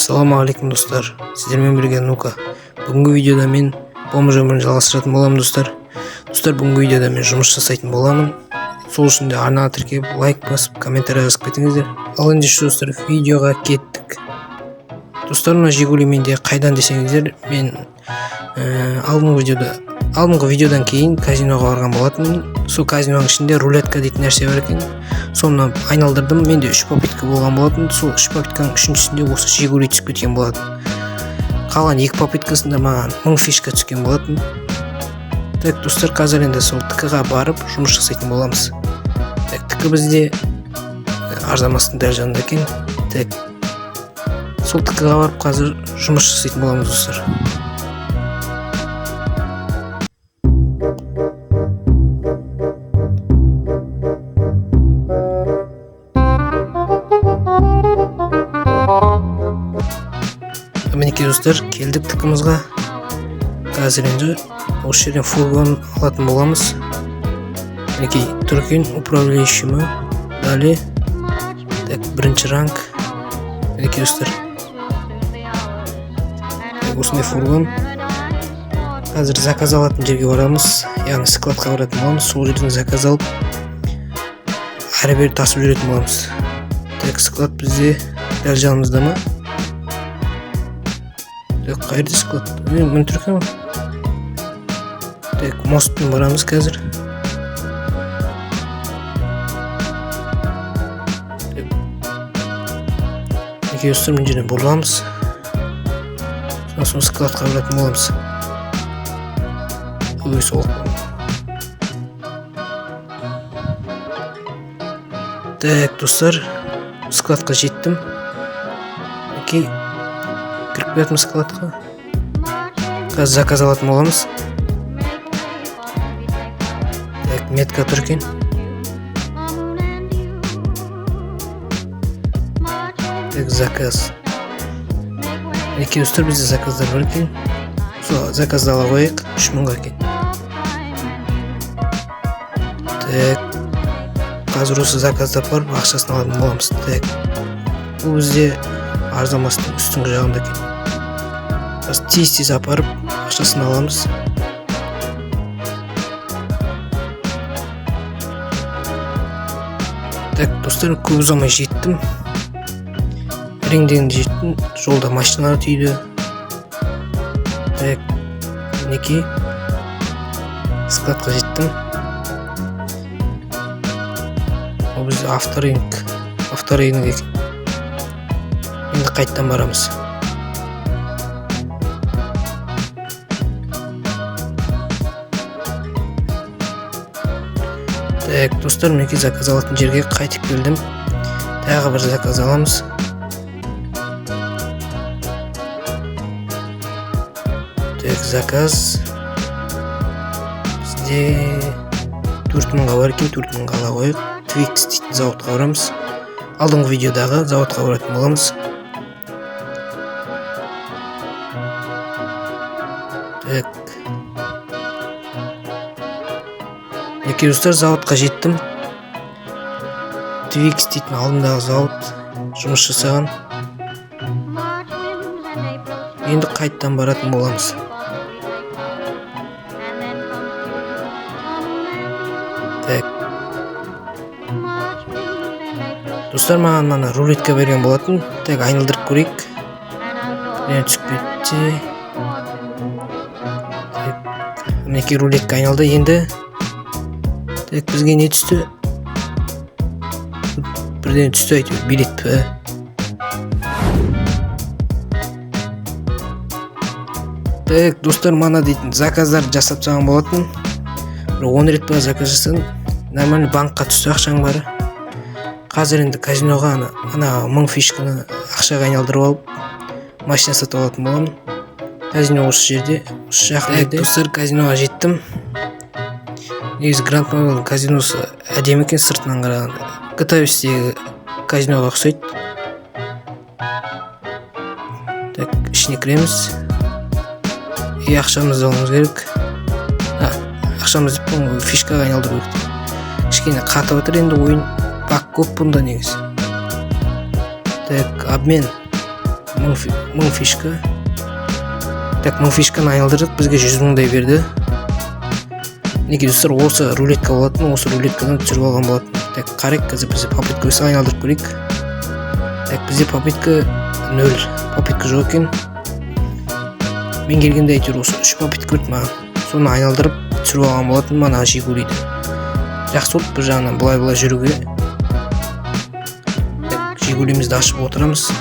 Ассалаумағалейкум достар, сіздермен бірге Нука. Бүгінгі видеода мен бомж өмірін жалғастыратын боламын достар. Бүгінгі видеода мен жұмыс жасайтын боламын. Сол үшін де арнаға тіркеліп, лайк басып, комментарий жазып кетіңіздер. Ал ендеше достар, видеоға кеттік. Достар, мына Жигули менде қайдан десеңіздер, мен алдыңғы видеодан кейін казиноға барған болатын. Сол казиноның ішінде рулетка дейтін нәрсе бар екен. Соны айналдырдым. Менде 3 попытка болған болатын. Сол 3 попытканың үшіншісінде осы Жигули түсіп кеткен болатын. Қалған 2 попыткасында маған 1000 фишка түскен болатын. Так, достар, қазір енді сол ТК-ға барып жұмыс жасайтын боламыз. Так, ТК бізде арзамастың дәл жанында екен. Так, сол ТК-ға барып қазір жұмыс жасайтын боламыз достар. Мінекей достар, келдік ТК-мызға. Қазір енді осы жерден фургон алатын боламыз. Мінекей Түркен управляющийі. Далі. Так, бірінші ранг. Мінекей достар. Осындай фургон. Қазір заказ алатын жерге барамыз. Яғни складқа баратын боламыз. Сол жерден заказ алып әрі бері тасып жүретін боламыз. Так, склад бізде дәл жанымызда ма? Так, қайырды склад? Мен Түркен. Так, мостпен барамыз қазір. Мінекей достар, мен жерден бұрыламыз. Сосын складқа баратын боламыз. Ой, сол. Так, достар, складқа жеттім. Мінекей кіріп кетім складқа. Қазір заказ алатын боламыз. Так, метка Түркен. Так, заказ. Мінекей достар, бізде заказдар бар екен. Сол заказды ала қойық, 3000-ға екен. Так, қазір осы заказды барып ақшасын алатын боламыз. Так, бұл бізде арзамастың үстіңгі жағында екен. Тез апарып ақшасын аламыз. Так, достар, көп ұзамай жеттім. Реңден жеттім. Жолда машиналар түйді. Так, мінекей складқа жеттім. Ол бізде авторынок екен. Енді қайттан барамыз. Так, достар, мінекей заказ алатын жерге қайтып келдім. Тағы бір заказ аламыз. Так, заказ бізде 4000-ға бар екен, 4000-ға ала қойық. Twix дейтін зауытқа барамыз. Алдыңғы видеодағы зауытқа баратын боламыз. Так, мінекей достар, зауытқа жеттім. Twix дейтін алдындағы зауыт жұмыс жасаған. Енді қайттан баратын боламыз. Так, достар, маған мана рулетка берген болатын. Так, айналдырып көрейік. Мен түсіп кетті. Мінекей рулетка айналды. Енді так, бізге не түсті? Бірден түсті әйтеуір, билет пі? Так, достар, мана дейтін заказдар жасап саған болатын. 10 рет ба заказ жасадым. Нормально банкқа түсті ақшаң бары. Қазір енді казиноға ана 1000 фишканы ақшаға айналдырып алып, машина сатып алатын боламын. Казино осы жерде, осы жақын жерде. Достар, казиноға жеттім. Негізі Гранд Мобилдің казиносы әдемі екен сыртынан қарағанда. GTA-дегі казиноға ұқсайды. Так, ішіне кіреміз. Ақшамызды алуымыз керек. Ақшамыз деп фишкаға айналдыру керек. Кішкене қатып отыр енді ойын. Бак көп бұнда негізі. Так, обмен 1000 фишка. Так, 1000 фишканы айналдырдық, бізге 100 мыңдай берді. Неге достар, осы рулетка болатын, осы рулеткадан түсіріп алған болатын. Так, қарайық, қазір бізде попытка өсі айналдырып көрейік. Так, бізде попытка 0, попытка жоқ екен. Мен келгенде әйтеуір осы 3 попытка көрді маған. Соны айналдырып түсіріп алған болатын, мана Жигулиді. Жақсы болды бір жағынан былай жүруге. Так, Жигулимізді ашып отырамыз.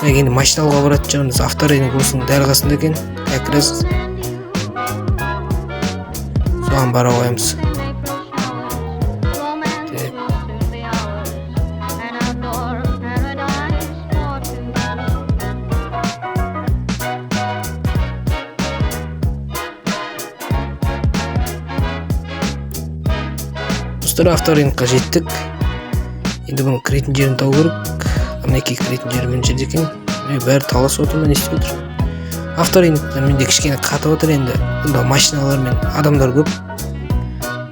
Так, енді машина алуға баратын жағымыз авторейнинг осының дәл қасында екен. Как раз соған бара қоямыз. Достар, авторейнингқа жеттік. Енді бұның кіретін жерін тау керек. Мінекей кіретін жері мен жерде екен. Бәрі талас отырмын, не істеп отыр. Авторейнингта менде кішкене қатып отыр енді. Бұнда машиналар мен адамдар көп.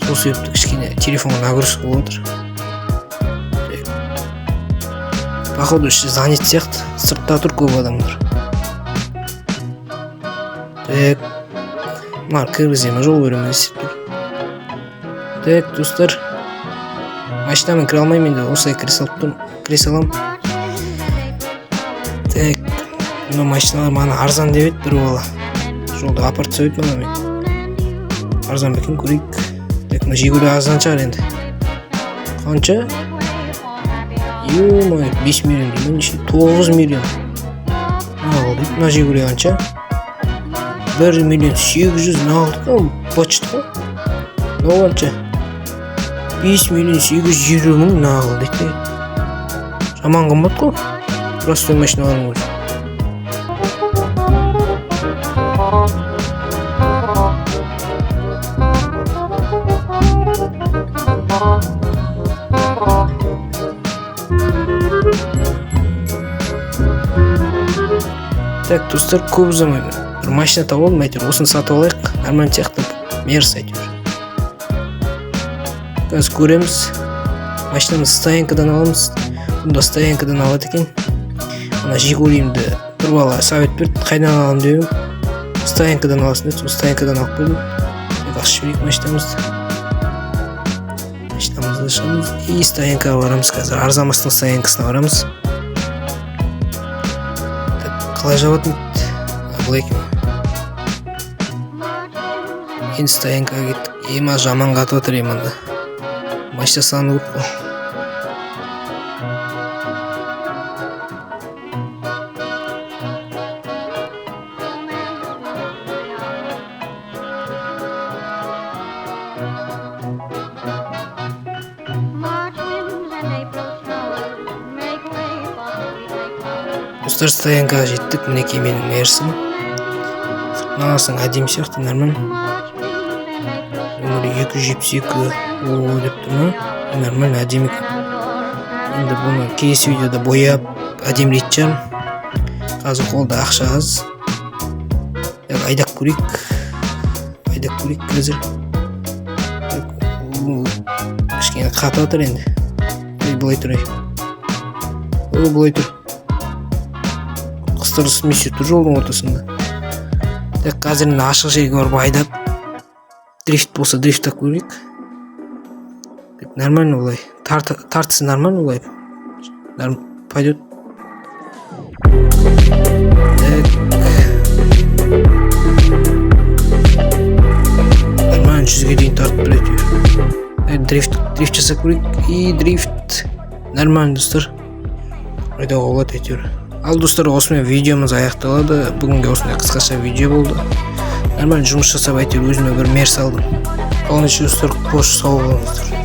Сол себепті кішкене телефонға нагрузка болып отыр. Походу іші занят сияқты. Сыртта тұр көп адамдар. Так, мына кіргіземе жол беремін істеп тұр. Так, достар, машинамен кіре алмаймын енді, осылай кіре салам. Так, мына машиналар мана арзан деп еді бір бала. Жолда апарып сөйт мана мен. Арзан бекен көрейік. Так, мына Жигули арзан шығар енді. Қанша? Ё-май, 5 миллион деймін, неше? 9 миллион. Нағыл дейді, мына Жигули қанша? 1 миллион 800 нағыл дейді, бачыт қой. Нағыл қанша? 5 миллион 820 мың нағыл дейді. Жаман қымбат қой. Простой машиналарың бар. Так, достар, көп ұзамай бір машина тауып алдым, әйтеуір осыны сатып алайық. Нормально сияқты, мерс әйтеуір. Қазір көреміз. Машинамыз стоянкадан аламыз. Бұнда стоянкадан алады екен. Мына Жигулимді бір бала совет берді, қайдан алам деп. Стоянкадан аласың деді, сол стоянкадан алып бердім. Ашып жіберейік машинамызды. Машинамызды ашамыз и стоянкаға барамыз қазір. Арзамастың стоянкасына барамыз. Қалай жауатын еді? Бұл екен. Енді стоянкаға кеттік. Ема жаман қатып отыр еманда. Машина саны көп қой. Достар, стоянкаға жеттік, мінекей менің мерсім. Мағасың әдем сияқты, нормально. Өмірі 272 ооо деп тұр ма? Нормально, әдем екен. Енді бұны келесі видеода бояп әдемілейт жарым. Қазір қолда ақша аз. Айдап көрейік. Айдап көрейік қазір. Кішкене қатып отыр енді. Бұлай тұрай. Бұлай тұр. Қыстырыс месе тұр жолдың ортасында. Так, қазір енді ашық жерге барып айдап, дрифт болса дрифттап көрейік. Нормально олай. Тартысы нормально олай. Пойдет. Нормально 100-ге дейін тартып біледі. Дрифт жасап көрейік. И дрифт. Нормально, достар. Айдауға болады әйтеуір. Ал достар, осымен видеомыз аяқталады. Бүгінге осындай қысқаша видео болды. Нормально жұмыс жасап әйтеуір өзіме бір мерс алдым. Қалғанша достар, қош сау болыңыздар.